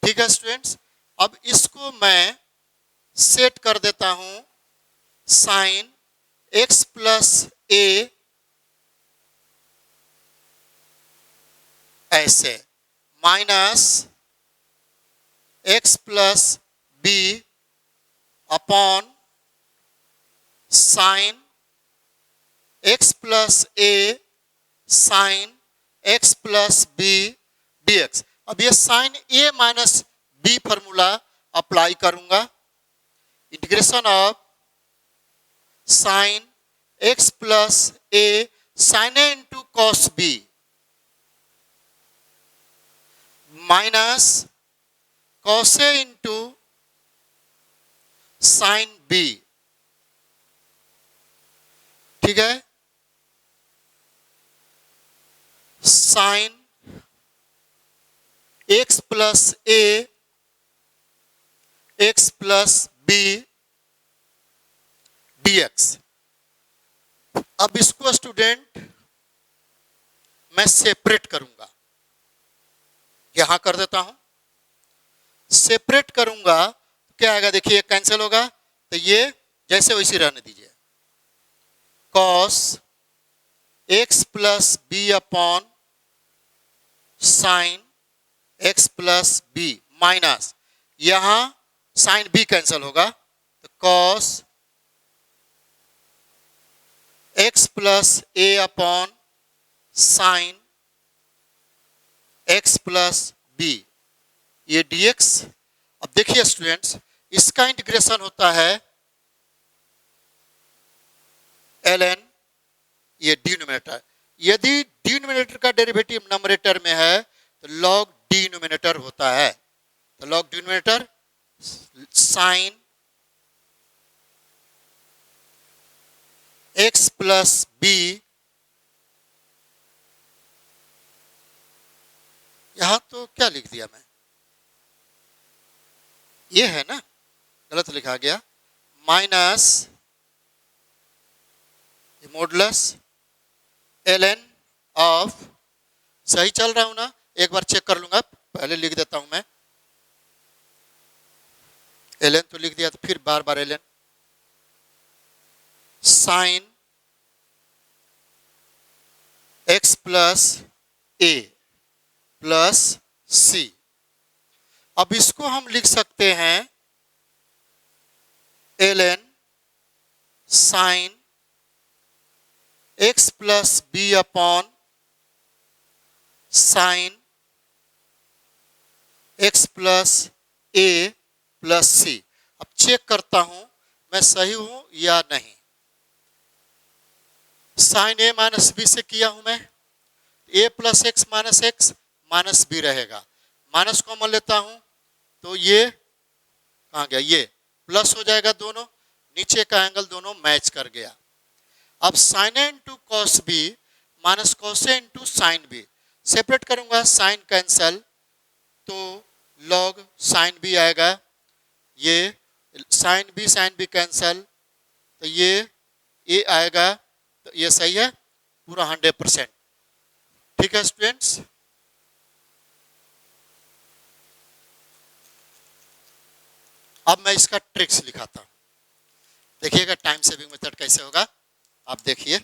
ठीक है स्टूडेंट्स। अब इसको मैं सेट कर देता हूं साइन x प्लस ए ऐसे minus x plus B upon sine x plus ए sine x plus B dx। अब ये sine a minus B formula apply करूंगा, integration of sine x plus A sine a into cos B minus cos A into sine B, ठीक है, sine x plus A X plus B dx। अब इसको स्टूडेंट मैं सेपरेट करूंगा, यहां कर देता हूं। सेपरेट करूंगा तो क्या आएगा, देखिए कैंसिल होगा, तो ये जैसे वैसे रहने दीजिए। cos x plus B upon sine x plus B minus, यहां साइन बी कैंसिल होगा, तो cos x प्लस ए upon sine x plus B, ये dx। अब देखिए स्टूडेंट्स, इसका इंटीग्रेशन होता है ln, ये डिनोमिनेटर। यदि डिनोमिनेटर का डेरिवेटिव नंबरेटर में है तो log डिनोमिनेटर होता है, तो log denominator sine x plus B, यहां तो क्या लिख दिया मैं, ये है ना, गलत लिखा गया, माइनस मॉडुलस ln ऑफ, सही चल रहा हूं ना, एक बार चेक कर लूंगा, पहले लिख देता हूं मैं, ln तो लिख दिया, तो फिर बार बार ln साइन x प्लस ए प्लस सी। अब इसको हम लिख सकते हैं ln sine x plus B upon sine x plus ए प्लस सी। अब चेक करता हूं मैं सही हूं या नहीं। साइन ए माइनस बी से किया हूं मैं, ए प्लस एक्स माइनस बी रहेगा, माइनस कॉमन लेता हूं तो ये कहां गया, ये प्लस हो जाएगा, दोनों नीचे का एंगल दोनों मैच कर गया। अब sine A into cos B minus cos A into sine B, separate करूंगा, साइन कैंसल तो लॉग साइन बी आएगा, ये साइन बी कैंसल तो ये ए आएगा, तो ये सही है पूरा 100%। ठीक है स्टूडेंट्स, अब मैं इसका ट्रिक्स लिखाता हूं, देखिएगा टाइम सेविंग मेथड कैसे होगा, आप देखिए।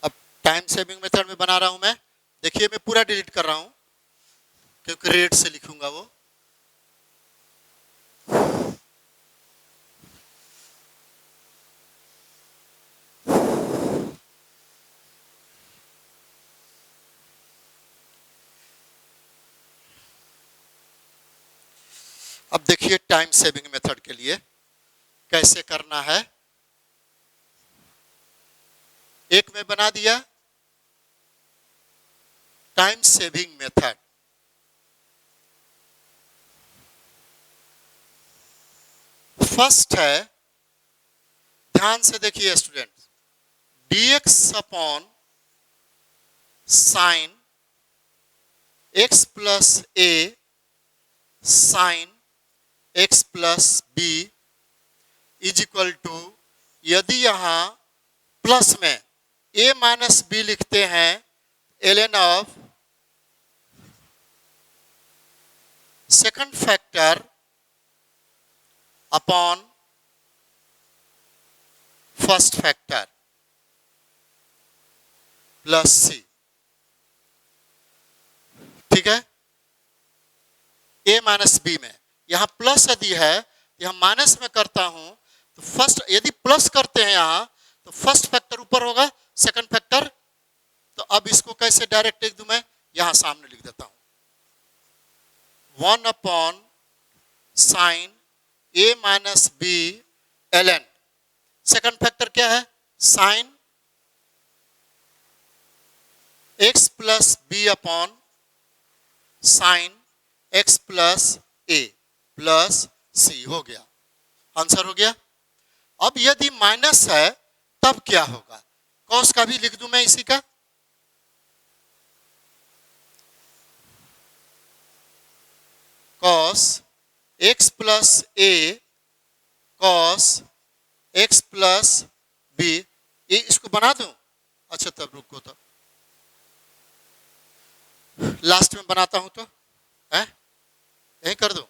अब टाइम सेविंग मेथड में बना रहा हूं मैं, देखिए मैं पूरा डिलीट कर रहा हूं क्योंकि रेट से लिखूंगा वो। अब देखिए टाइम सेविंग मेथड के लिए कैसे करना है, एक में बना दिया टाइम सेविंग मेथड। फर्स्ट है, ध्यान से देखिए student, dx upon sine x plus A sine x plus B is equal to, यदि यहां प्लस में a माइनस बी लिखते हैं, ln of second factor upon first factor plus C. ठीक है, a माइनस बी में यहां प्लस यदि है, यहां माइनस में करता हूं तो फर्स्ट, यदि प्लस करते हैं यहां तो फर्स्ट फैक्टर ऊपर होगा, सेकंड फैक्टर, तो अब इसको कैसे डायरेक्ट लिख दूं मैं, यहां सामने लिख देता हूं, 1 अपॉन साइन ए minus B ln, second factor क्या है, sine x plus B upon sine x plus ए प्लस सी हो गया, आंसर हो गया। अब यदि माइनस है तब क्या होगा? कॉस का भी लिख दूं मैं इसी का, cos x plus A cos x plus B, ये इसको बना दूं? अच्छा तब रुको, तो लास्ट में बनाता हूं, तो है यही कर दूं।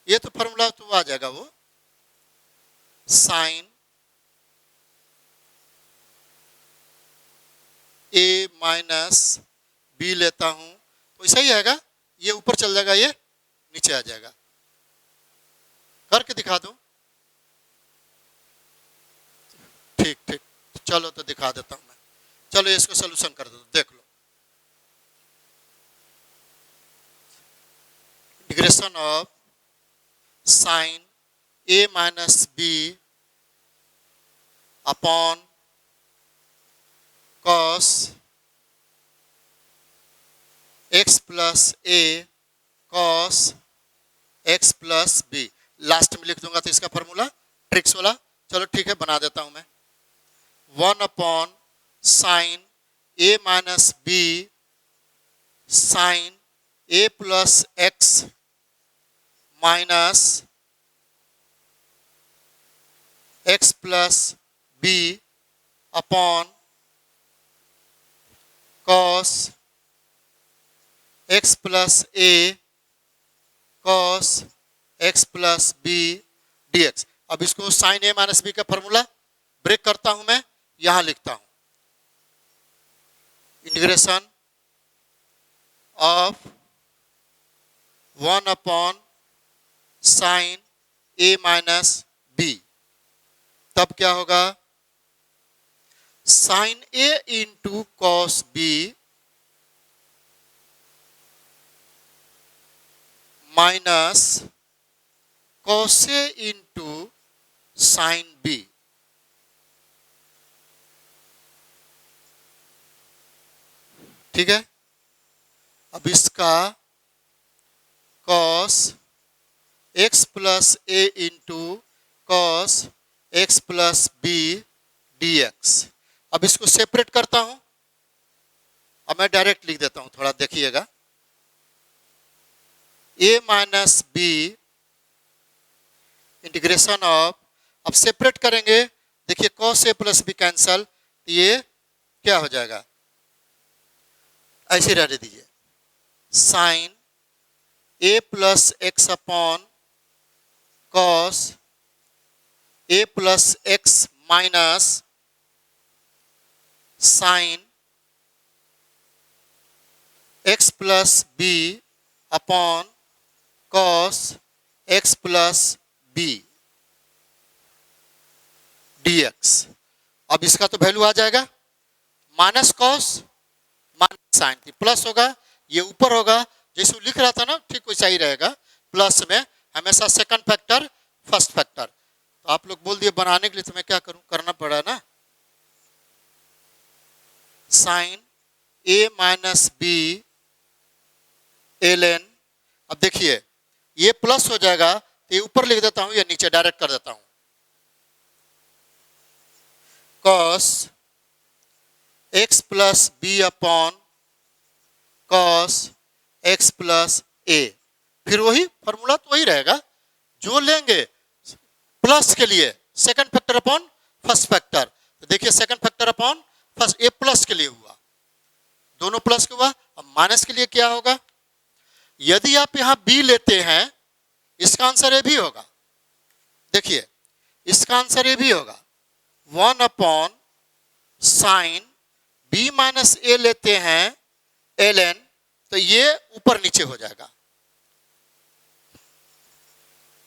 ये तो फॉर्मूला तो आ जाएगा, वो साइन ए माइनस बी लेता हूं तो ऐसा ही आएगा, ये ऊपर चल जाएगा, ये नीचे आ जाएगा। करके दिखा दूं? ठीक ठीक, चलो तो दिखा देता हूं मैं। चलो इसको सोल्यूशन कर दो, देख लो। Integration of sine A minus B upon cos x plus A cos x plus B, last में लिख दूंगा तो इसका फॉर्मूला ट्रिक्स वाला। चलो ठीक है, बना देता हूं मैं। 1 upon sine A minus B sine A plus x minus X plus B upon cos x plus A cos x plus B DX. अब इसको साइन ए माइनस बी का फॉर्मूला ब्रेक करता हूं मैं, यहां लिखता हूं integration of 1 upon sine A minus B, तब क्या होगा? Sine A into cos B minus cos A into sine B. ठीक है, अब इसका cos x plus A into cos x plus B DX. अब इसको सेपरेट करता हूं, अब मैं डायरेक्ट लिख देता हूं, थोड़ा देखिएगा। A minus B integration of, अब सेपरेट करेंगे, देखिए cos A plus B cancel, ये क्या हो जाएगा? ऐसे रहने दीजिए, sine A plus x upon cos A plus x minus sine x plus B upon cos x plus B DX. अब इसका तो वैल्यू आ जाएगा, minus cos minus sine, plus होगा, ये ऊपर होगा, जैसे लिख रहा था ना ठीक वैसा ही रहेगा। प्लस में हमेशा सेकंड फैक्टर फर्स्ट फैक्टर, तो आप लोग बोल दिए बनाने के लिए, तो मैं क्या करूं, करना पड़ा ना। साइन ए माइनस बी एल एन, अब देखिए ये प्लस हो जाएगा तो ये ऊपर लिख देता हूं या नीचे डायरेक्ट कर देता हूं, cos x plus B upon cos x plus A, फिर वही फॉर्मूला तो वही रहेगा जो लेंगे प्लस के लिए second factor upon first factor. तो देखिए सेकंड फैक्टर अपॉन फर्स्ट, ए प्लस के लिए हुआ, दोनों प्लस के हुआ। अब माइनस के लिए क्या होगा? यदि आप यहां बी लेते हैं, इसका आंसर ए भी होगा, देखिए इसका आंसर ए भी होगा। 1 अपॉन साइन बी माइनस ए लेते हैं एल एन, तो ये ऊपर नीचे हो जाएगा,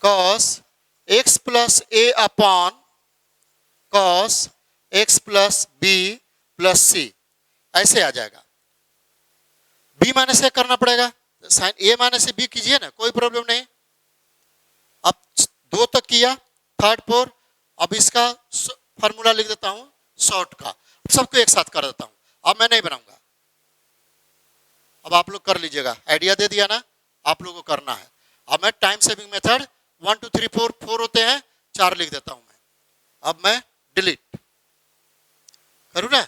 कॉस एक्स प्लस ए upon cos x plus B plus c, ऐसे आ जाएगा। बी माइनस ए करना पड़ेगा, sine A minus a b कीजिए ना, कोई प्रॉब्लम नहीं। अब 2 तक किया, थर्ड 4, अब इसका फॉर्मूला लिख देता हूं शॉर्ट का, सबको एक साथ कर देता हूं, अब मैं नहीं बनाऊंगा, अब आप लोग कर लीजिएगा, आइडिया दे दिया ना। आप लोगों को करना है। अब मैं टाइम सेविंग मेथड 1 2 3 4 4 होते हैं, 4 लिख देता हूं मैं। अब मैं डिलीट करूं ना,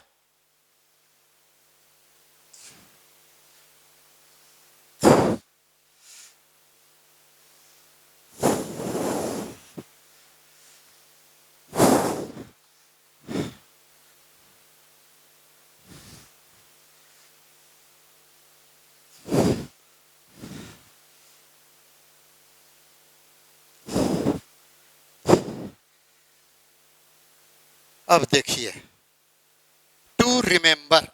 अब देखिए to remember,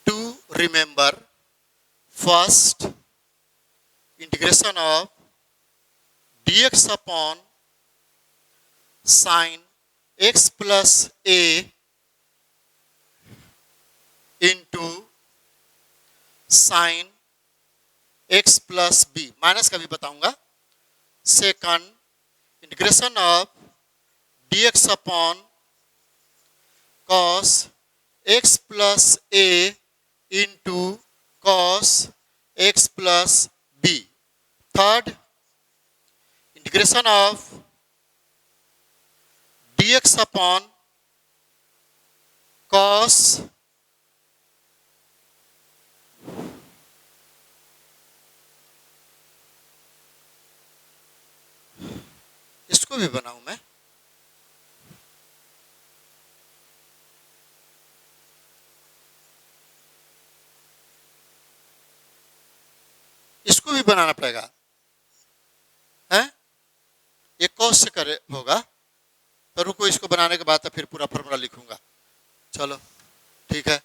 to remember first integration of dx upon sine x plus A into sine x plus B, minus का भी बताऊंगा। Second integration of dx upon cos x plus A into cos x plus B. Third integration of dx upon cos इसको भी बनाऊं मैं, इसको भी बनाना पड़ेगा है, ये cos से करे होगा। तो रुको, इसको बनाने के बाद तो फिर पूरा फॉर्मूला लिखूंगा। चलो ठीक है,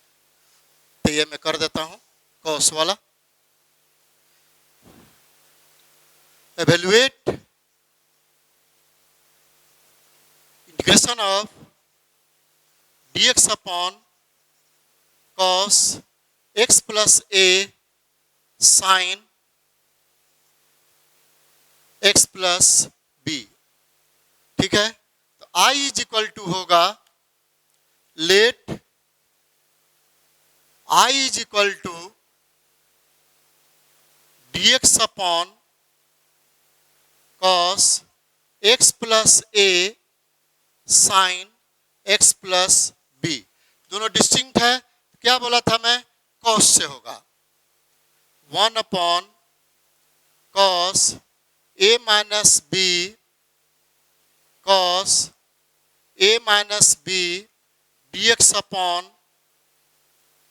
तो ये मैं कर देता हूं cos वाला। Evaluate integration of dx upon cos x plus A sine x plus B. ठीक है, तो I इज इक्वल टू होगा, let I is equal to dx upon cos x plus A sine x plus B. दोनों डिस्टिंक्ट है, क्या बोला था मैं, cos से होगा। 1 अपॉन cos a minus B cos a minus B dx upon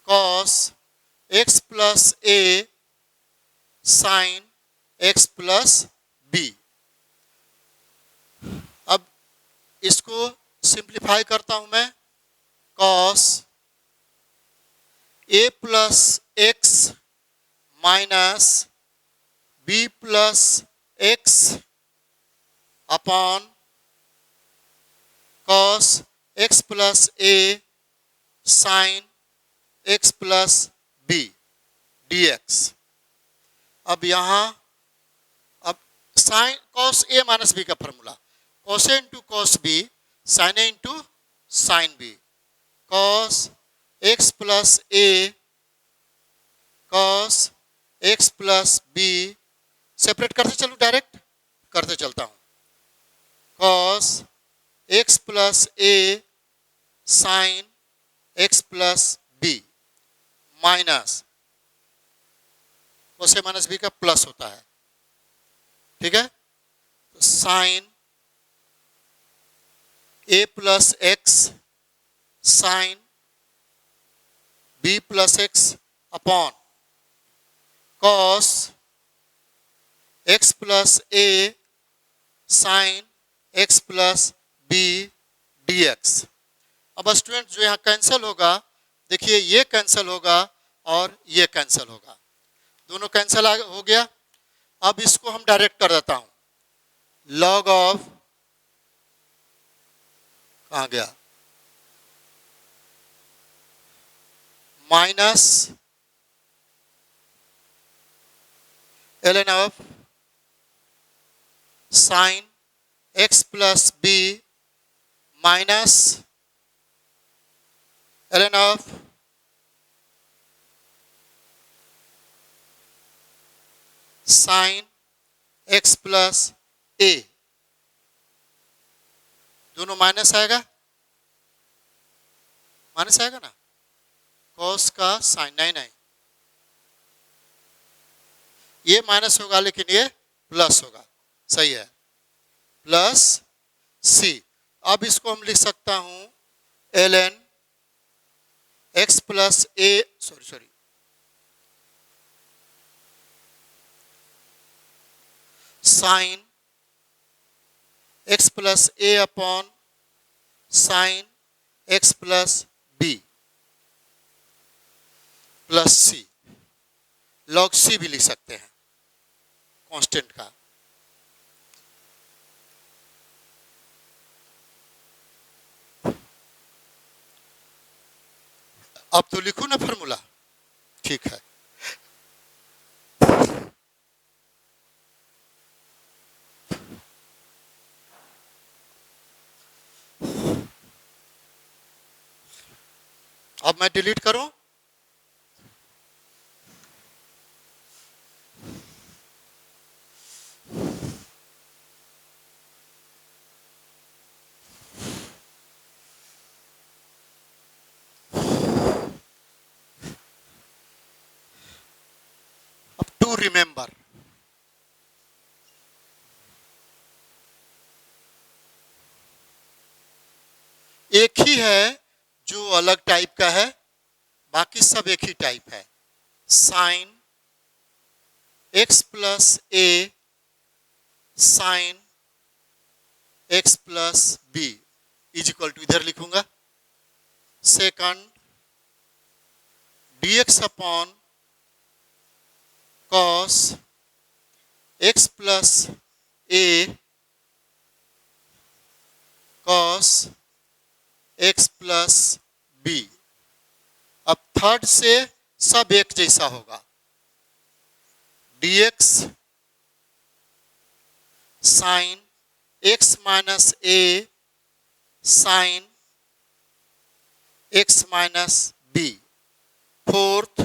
cos x plus A sine x plus B. अब इसको सिंप्लीफाई करता हूं मैं, cos a plus x minus B plus x upon cos x plus A sine x plus B dx। अब यहाँ अब sine cos a minus B का formula, cos a into cos b sine a into sine b, cos x plus a cos x plus b, separate करते चलूं, डायरेक्ट करते चलता हूं, cos x plus A sine x plus B minus cos a minus B का प्लस होता है। ठीक है, तो sine a plus X sine b plus x upon cos x plus A sine x plus B dx। अब स्टूडेंट जो यहाँ कैंसिल होगा, देखिए ये कैंसिल होगा और ये कैंसिल होगा, दोनों कैंसिल हो गया। अब इसको हम डायरेक्ट कर देता हूं, लॉग ऑफ, कहाँ गया, minus ln of sine x plus B minus ln of sine x plus a, दोनों माइनस आएगा, माइनस आएगा ना, कॉस का साइन, नहीं नहीं ये माइनस होगा लेकिन ये प्लस होगा, सही है, प्लस c। अब इसको हम लिख सकता हूं ln x plus a, sorry sine x plus a upon sine x plus b plus c, log c भी लिख सकते हैं कांस्टेंट का। अब तो लिखो ना फॉर्मूला, ठीक है। अब मैं डिलीट करूं, अब टू रिमेंबर, एक ही है जो अलग टाइप का है, बाकी सब एक ही टाइप है। Sine x plus a sine x plus b is equal to, इधर लिखूंगा second dx upon cos x plus a cos x plus b। अब थर्ड से सब एक जैसा होगा, dx sine x minus a sine x minus b। Fourth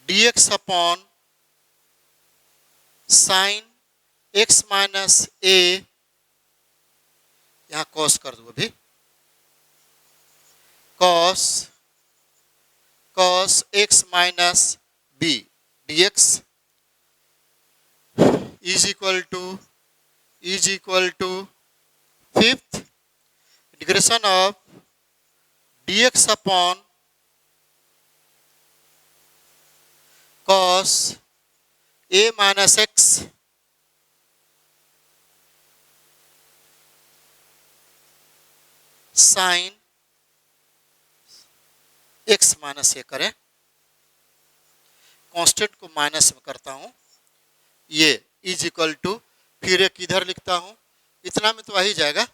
dx upon sine x minus a, यहां कॉस कर दो अभी, cos cos x minus b dx is equal to fifth integration of dx upon cos a minus x साइन x माइनस ए करें, कांस्टेंट को माइनस में करता हूं, ये इज इक्वल टू, फिर एक इधर लिखता हूं, इतना में तो आ ही जाएगा,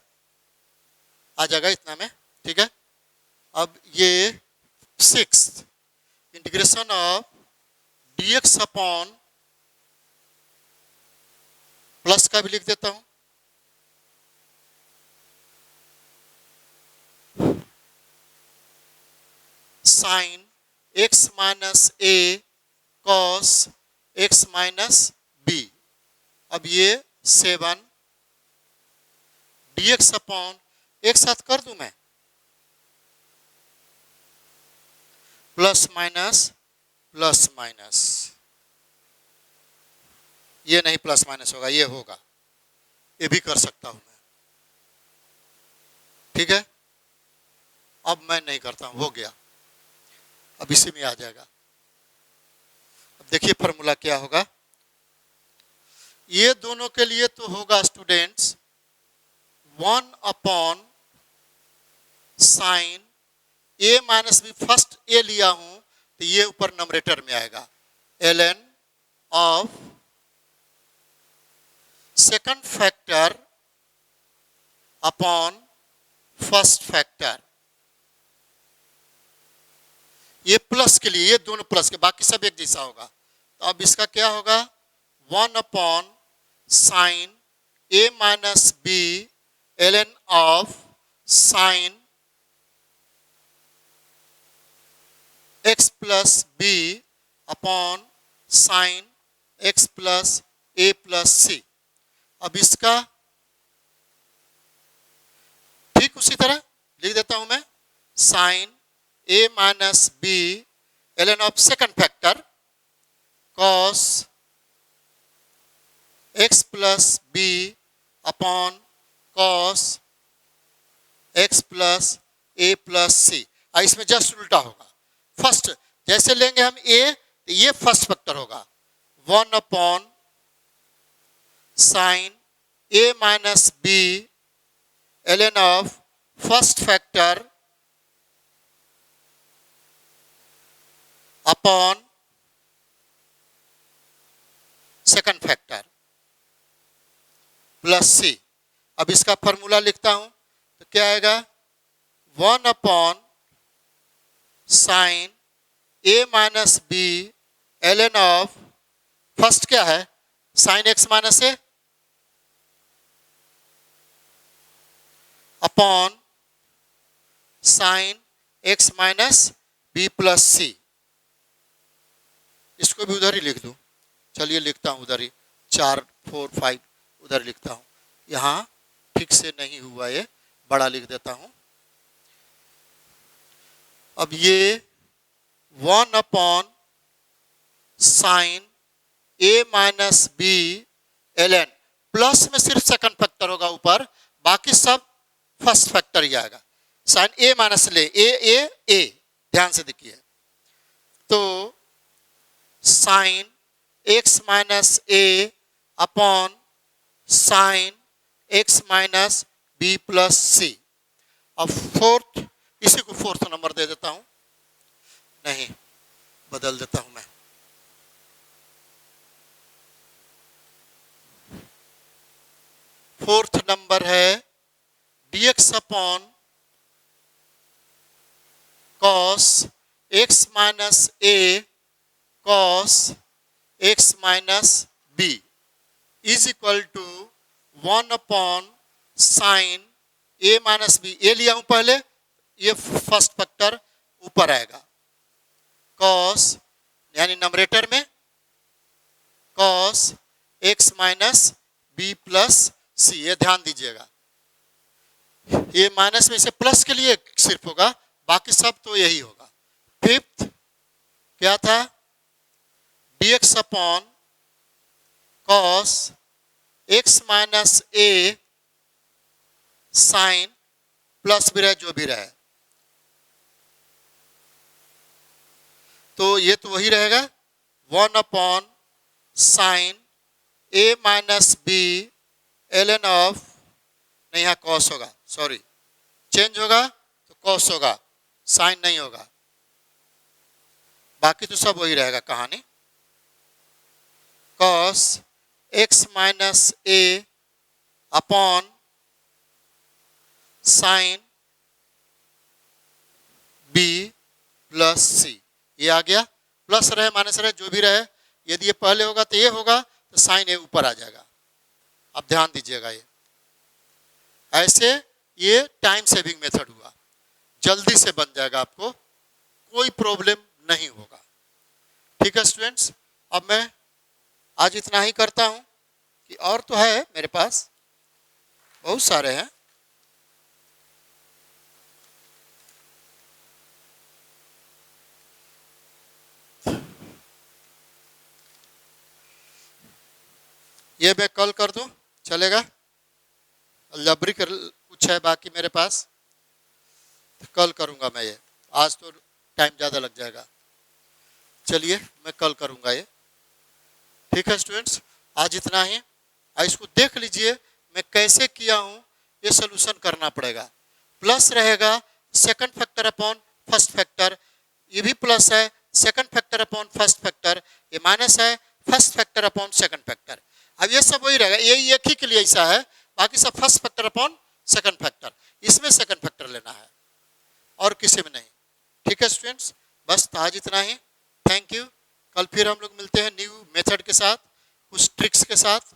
आ जाएगा इतना में, ठीक है। अब ये sixth integration of dx upon, plus का भी लिख देता हूं, sine x minus a cos x minus b। अब ये 7 dx अपॉन, एक साथ कर दूं मैं, प्लस माइनस, ये नहीं प्लस माइनस होगा, ये होगा, ये भी कर सकता हूं मैं, ठीक है। अब मैं नहीं करता हूं, हो गया, अब इसी में आ जाएगा। अब देखिए फॉर्मूला क्या होगा, ये दोनों के लिए तो होगा students 1 upon sine a minus B, first a लिया हूं तो ये ऊपर नंबरेटर में आएगा, ln of second factor upon first factor. ये प्लस के लिए, ये दोनों प्लस के, बाकी सब एक जैसा होगा, तो अब इसका क्या होगा 1 upon sine a minus B ln of sine x plus B upon sine x plus A plus सी। अब इसका ठीक उसी तरह लिख देता हूं मैं, sine A minus B ln of second factor cos x plus B upon cos x plus A plus c. इसमें जस्ट उल्टा होगा। फर्स्ट जैसे लेंगे हम ए तो ये फर्स्ट फैक्टर होगा, 1 upon sine A minus B ln of first factor upon second factor plus सी। अब इसका फॉर्मूला लिखता हूं तो क्या आएगा, 1 upon sine A minus B ln of first क्या है, sine x minus a upon sine x minus B plus c. इसको भी उधर ही लिख दूं, चलिए लिखता हूं उधर ही, 4 4 5 उधर लिखता हूं, यहां ठीक से नहीं हुआ, ये बड़ा लिख देता हूं। अब ये 1 अपॉन साइन ए माइनस बी ln, प्लस में सिर्फ सेकंड फैक्टर होगा ऊपर, बाकी सब फर्स्ट फैक्टर ही आएगा। साइन ए माइनस ले ए ध्यान से देखिए, तो sine x minus a upon sine x minus B plus सी। अब फोर्थ, इसी को फोर्थ नंबर दे देता हूं, नहीं बदल देता हूं मैं, फोर्थ नंबर है dx upon cos x minus a cos x minus b is equal to 1 upon sine A minus b. A लिया हूं पहले, ये फर्स्ट फैक्टर ऊपर आएगा, कॉस यानी नंबरेटर में cos x minus B plus सी। ये ध्यान दीजिएगा, ये माइनस में से प्लस के लिए सिर्फ होगा, बाकी सब तो यही होगा। फिफ्थ क्या था, dx upon cos x minus a sine plus भी रहे जो भी रहे, तो ये तो वही रहेगा, 1 upon sine A minus B ln of, नहीं यहाँ कॉस होगा, सॉरी चेंज होगा तो कॉस होगा, साइन नहीं होगा, बाकी तो सब वही रहेगा कहानी। Cos x minus a upon sine B plus सी। ये आ गया, प्लस रहे माइनस रहे जो भी रहे, यदि ये पहले होगा तो ये होगा, तो साइन ए ऊपर आ जाएगा। अब ध्यान दीजिएगा, ये ऐसे ये टाइम सेविंग मेथड हुआ, जल्दी से बन जाएगा, आपको कोई प्रॉब्लम नहीं होगा। ठीक है स्टूडेंट्स, अब मैं आज इतना ही करता हूं, कि और तो है मेरे पास बहुत सारे हैं। ये मैं कल कर दूं, चलेगा? अलजबरी कर कुछ है बाकी मेरे पास, तो कल करूंगा मैं ये, आज तो टाइम ज़्यादा लग जाएगा। चलिए मैं कल करूंगा ये। ठीक है स्टूडेंट्स, आज इतना ही। इसको देख लीजिए मैं कैसे किया हूँ, ये सोल्यूशन करना पड़ेगा। प्लस रहेगा second factor upon first factor, ये भी प्लस है second factor upon first factor, ये माइनस है first factor upon second factor. अब ये सब वही रहेगा, यही एक ही के लिए ऐसा है, बाकी सब first factor upon second factor, इसमें सेकंड फैक्टर लेना है और किसी में नहीं। ठीक है स्टूडेंट्स, बस आज इतना ही। Thank you. कल फिर हम लोग मिलते हैं न्यू मेथड के साथ, कुछ ट्रिक्स के साथ।